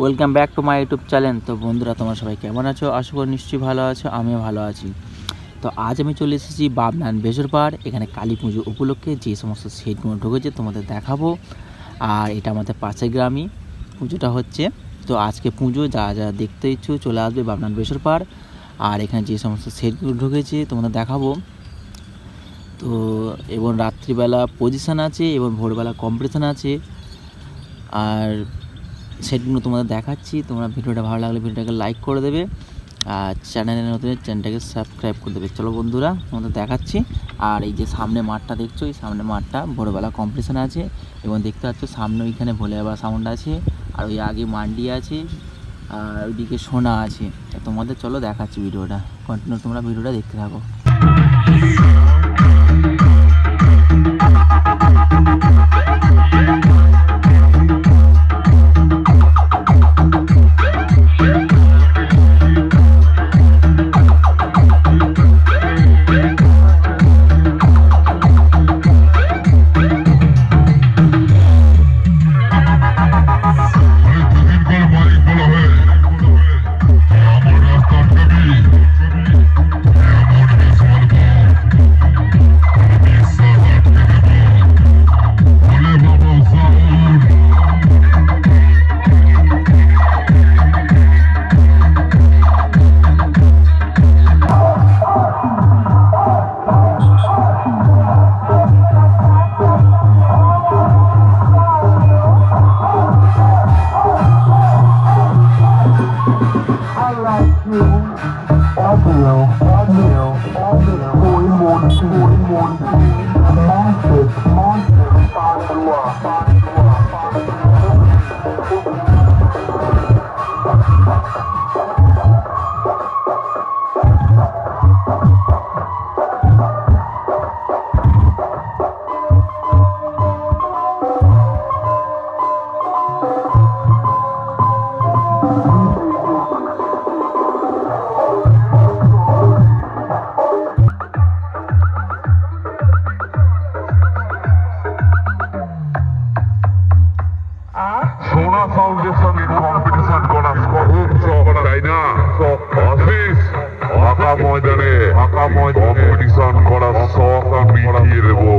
Welcome back to my YouTube channel. তো বন্ধুরা, তোমরা সবাই কেমন আছো? আশা করি নিশ্চয়ই ভালো আছো, আমিও ভালো আছি। তো আজ আমি চলে এসেছি বাবনান বেসরপাড়। এখানে কালী পুজো উপলক্ষে যে সমস্ত সেটগুলো ঢুকেছে তোমাদের দেখাবো। আর এটা আমাদের পাশের গ্রামই পুজোটা হচ্ছে। তো আজকে পুজো যা যা দেখতে ইচ্ছু চলে আসবে বাবনান বেসরপাড়। আর এখানে যে সমস্ত সেটগুলো ঢুকেছে তোমাদের দেখাবো। তো এবং রাত্রিবেলা পজিশান আছে এবং ভোরবেলা কম্পিটিশান আছে। আর সেটগুলো তোমাদের দেখাচ্ছি। তোমরা ভিডিওটা ভালো লাগলে ভিডিওটাকে লাইক করে দেবে, আর চ্যানেলে নতুন চ্যানেলটাকে সাবস্ক্রাইব করে দেবে। চলো বন্ধুরা, তোমাদের দেখাচ্ছি। আর এই যে সামনে মাঠটা দেখছো, এই সামনে মাঠটা ভোরবেলা কম্পিটিশান আছে। এবং দেখতে পাচ্ছ সামনে ওইখানে ভোলে বাবা সাউন্ড আছে, আর ওই আগে মান্ডি আছে, আর ওইদিকে সোনা আছে। তোমাদের চলো দেখাচ্ছি ভিডিওটা, কন্টিনিউ তোমরা ভিডিওটা দেখতে থাকো। সোনা ফাউন্ডেশনের কম্পিটিশন করা খুব শখ, তাই না? ফাঁকা ময়দানে কম্পিটিশন করার শখ আমি মিটিয়ে দেবো।